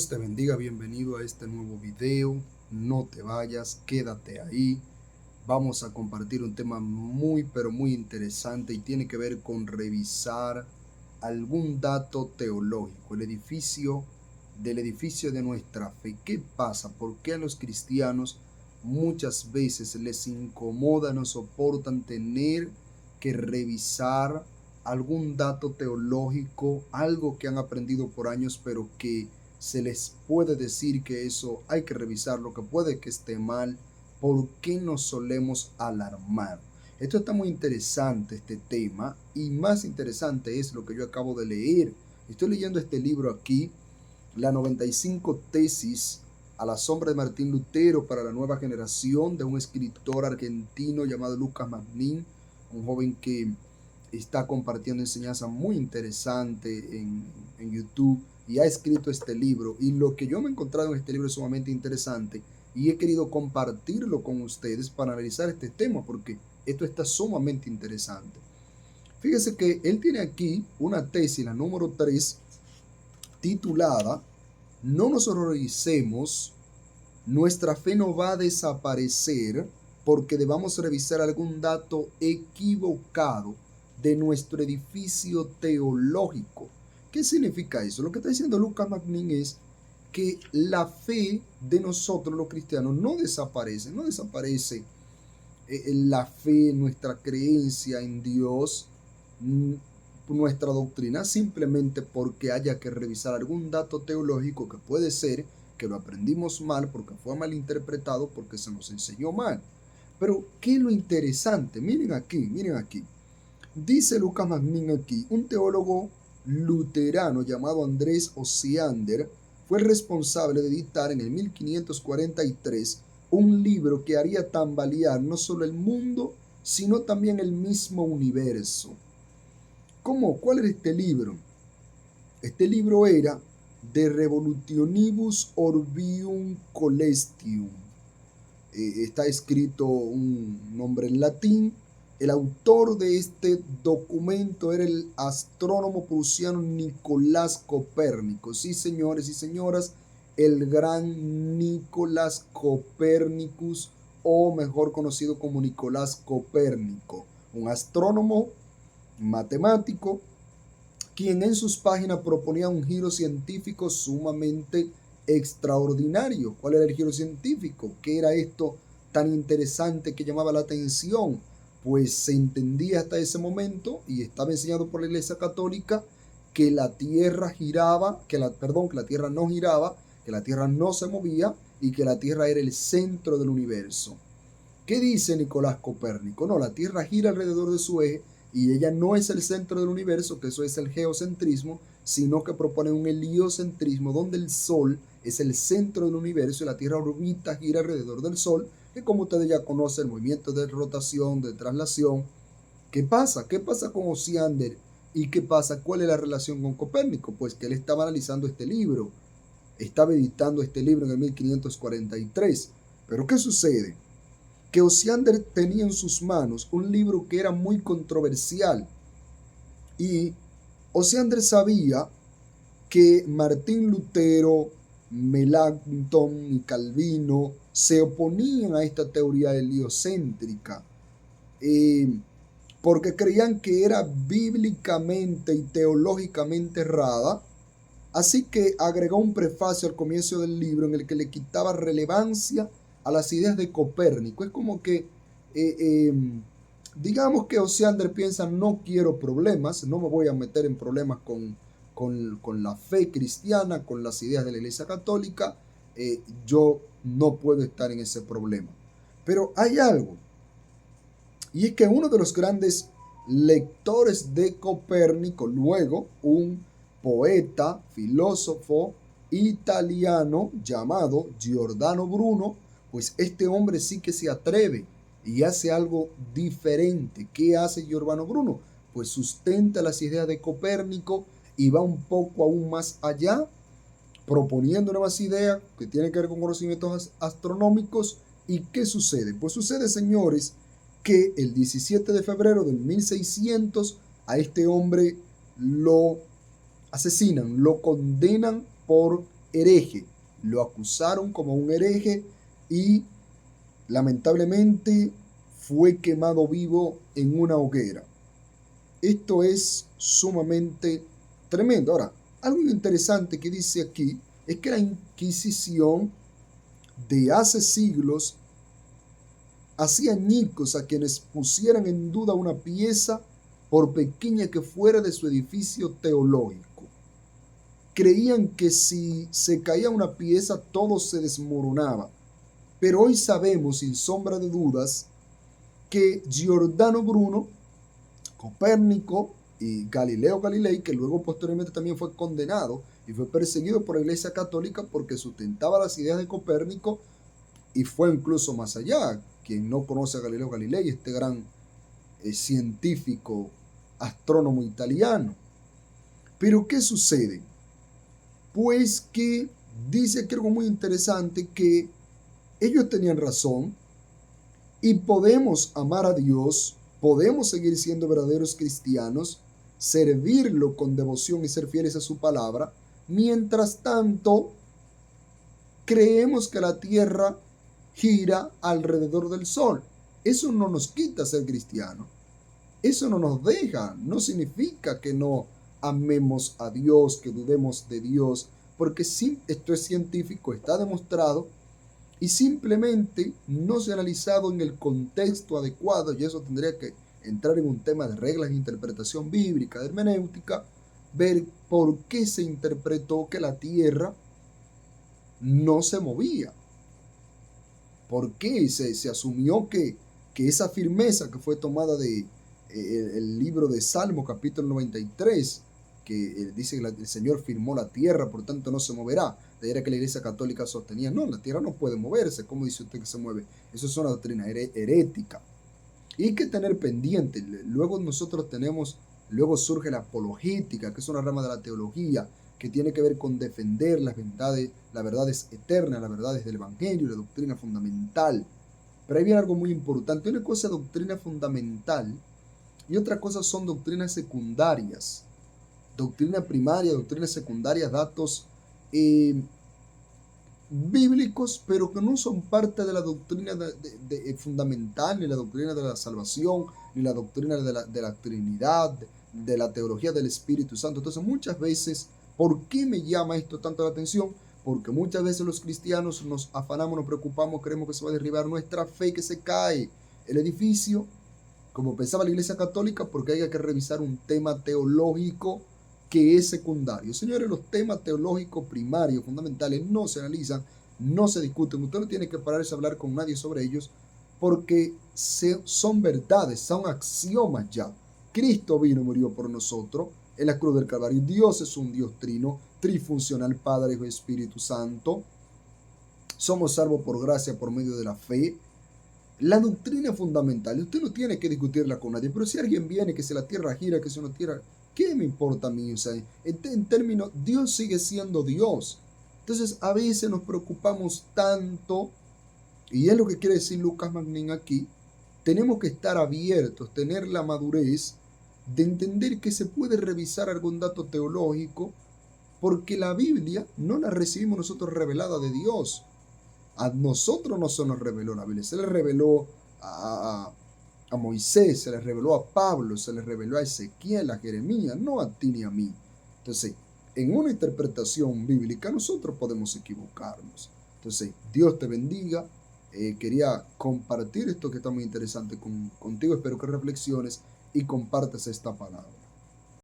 Dios te bendiga, bienvenido a este nuevo video. No te vayas, quédate ahí. Vamos a compartir un tema muy pero muy interesante y tiene que ver con revisar algún dato teológico, del edificio de nuestra fe. ¿Qué pasa? ¿Por qué a los cristianos muchas veces les incomoda, no soportan tener que revisar algún dato teológico, algo que han aprendido por años, pero que se les puede decir que eso hay que revisarlo, que puede que esté mal? ¿Por qué nos solemos alarmar? Esto está muy interesante, este tema, y más interesante es lo que yo acabo de leer. Estoy leyendo este libro aquí, las 95 tesis a la sombra de Martín Lutero para la nueva generación, de un escritor argentino llamado Lucas Magnin, un joven que está compartiendo enseñanza muy interesante en YouTube y ha escrito este libro. Y lo que yo me he encontrado en este libro es sumamente interesante y he querido compartirlo con ustedes para analizar este tema porque esto está sumamente interesante. Fíjese que él tiene aquí una tesis, la número 3, titulada "No nos horroricemos, nuestra fe no va a desaparecer porque debamos revisar algún dato equivocado de nuestro edificio teológico". ¿Qué significa eso? Lo que está diciendo Lucas Magnin es que la fe de nosotros los cristianos no desaparece la fe, nuestra creencia en Dios, nuestra doctrina, simplemente porque haya que revisar algún dato teológico que puede ser que lo aprendimos mal, porque fue mal interpretado, porque se nos enseñó mal. Pero, ¿qué es lo interesante? Miren aquí. Dice Lucas Magnin aquí, un teólogo luterano llamado Andrés Osiander fue el responsable de editar en el 1543 un libro que haría tambalear no solo el mundo, sino también el mismo universo. ¿Cómo? ¿Cuál era este libro? Este libro era De Revolutionibus Orbium Coelestium. Está escrito un nombre en latín. El autor de este documento era el astrónomo prusiano Nicolás Copérnico. Sí, señores y señoras, el gran Nicolás Copernicus, o mejor conocido como Nicolás Copérnico, un astrónomo, matemático, quien en sus páginas proponía un giro científico sumamente extraordinario. ¿Cuál era el giro científico? ¿Qué era esto tan interesante que llamaba la atención? Pues se entendía hasta ese momento, y estaba enseñado por la Iglesia Católica, que la Tierra giraba, que la Tierra no giraba, que la Tierra no se movía y que la Tierra era el centro del universo. ¿Qué dice Nicolás Copérnico? No, la Tierra gira alrededor de su eje y ella no es el centro del universo, que eso es el geocentrismo, sino que propone un heliocentrismo donde el Sol es el centro del universo y la Tierra orbita, gira alrededor del Sol, que como ustedes ya conocen, el movimiento de rotación, de traslación. ¿Qué pasa? ¿Qué pasa con Osiander? ¿Y qué pasa? ¿Cuál es la relación con Copérnico? Pues que él estaba analizando este libro, estaba editando este libro en el 1543. ¿Pero qué sucede? Que Osiander tenía en sus manos un libro que era muy controversial y Osiander sabía que Martín Lutero, Melanchthon y Calvino se oponían a esta teoría heliocéntrica porque creían que era bíblicamente y teológicamente errada. Así que agregó un prefacio al comienzo del libro en el que le quitaba relevancia a las ideas de Copérnico. Es como que, digamos que Osiander piensa, no quiero problemas, no me voy a meter en problemas con la fe cristiana, con las ideas de la Iglesia Católica, yo no puedo estar en ese problema. Pero hay algo, y es que uno de los grandes lectores de Copérnico, luego un poeta, filósofo italiano llamado Giordano Bruno, pues este hombre sí que se atreve y hace algo diferente. ¿Qué hace Giordano Bruno? Pues sustenta las ideas de Copérnico y va un poco aún más allá, proponiendo nuevas ideas que tienen que ver con conocimientos astronómicos. ¿Y qué sucede? Pues sucede, señores, que el 17 de febrero del 1600 a este hombre lo asesinan, lo condenan por hereje. Lo acusaron como un hereje y lamentablemente fue quemado vivo en una hoguera. Esto es sumamente tremendo. Ahora, algo interesante que dice aquí es que la Inquisición de hace siglos hacía añicos a quienes pusieran en duda una pieza, por pequeña que fuera, de su edificio teológico. Creían que si se caía una pieza todo se desmoronaba. Pero hoy sabemos sin sombra de dudas que Giordano Bruno, Copérnico y Galileo Galilei, que luego posteriormente también fue condenado y fue perseguido por la Iglesia Católica porque sustentaba las ideas de Copérnico y fue incluso más allá. Quien no conoce a Galileo Galilei, este gran científico, astrónomo italiano. Pero ¿qué sucede? Pues que dice aquí algo muy interesante, que ellos tenían razón y podemos amar a Dios, podemos seguir siendo verdaderos cristianos, servirlo con devoción y ser fieles a su palabra. Mientras tanto, creemos que la tierra gira alrededor del sol. Eso no nos quita ser cristianos. Eso no nos deja, no significa que no amemos a Dios, que dudemos de Dios, porque sí, esto es científico, está demostrado y simplemente no se ha analizado en el contexto adecuado, y eso tendría que entrar en un tema de reglas de interpretación bíblica, de hermenéutica, ver por qué se interpretó que la tierra no se movía. ¿Por qué se asumió que esa firmeza que fue tomada de el libro de Salmo, capítulo 93, que dice que el Señor firmó la tierra, por tanto no se moverá? De ahí era que la Iglesia Católica sostenía, no, la tierra no puede moverse. ¿Cómo dice usted que se mueve? Eso es una doctrina herética. Y hay que tener pendiente. Luego surge la apologética, que es una rama de la teología, que tiene que ver con defender las verdades eternas, las verdades del Evangelio, la doctrina fundamental. Pero ahí viene algo muy importante. Una cosa es doctrina fundamental y otra cosa son doctrinas secundarias. Doctrina primaria, doctrina secundaria, datos bíblicos, pero que no son parte de la doctrina fundamental, ni la doctrina de la salvación, ni la doctrina de la Trinidad, de la teología del Espíritu Santo. Entonces, muchas veces, ¿por qué me llama esto tanto la atención? Porque muchas veces los cristianos nos afanamos, nos preocupamos, creemos que se va a derribar nuestra fe, que se cae el edificio, como pensaba la Iglesia Católica, porque hay que revisar un tema teológico que es secundario. Señores, los temas teológicos primarios, fundamentales, no se analizan, no se discuten. Usted no tiene que pararse a hablar con nadie sobre ellos, porque son verdades, son axiomas ya. Cristo vino y murió por nosotros en la cruz del Calvario. Dios es un Dios trino, trifuncional, Padre, Hijo y Espíritu Santo. Somos salvos por gracia, por medio de la fe. La doctrina fundamental, usted no tiene que discutirla con nadie, pero si alguien viene, que si la tierra gira, que si una tierra, ¿qué me importa a mí? O sea, en términos, Dios sigue siendo Dios. Entonces, a veces nos preocupamos tanto, y es lo que quiere decir Lucas Magnin aquí. Tenemos que estar abiertos, tener la madurez de entender que se puede revisar algún dato teológico, porque la Biblia no la recibimos nosotros revelada de Dios. A nosotros no se nos reveló la Biblia, se le reveló a Moisés, se le reveló a Pablo, se le reveló a Ezequiel, a Jeremías, no a ti ni a mí. Entonces, en una interpretación bíblica nosotros podemos equivocarnos. Entonces, Dios te bendiga. Quería compartir esto que está muy interesante contigo. Espero que reflexiones y compartas esta palabra.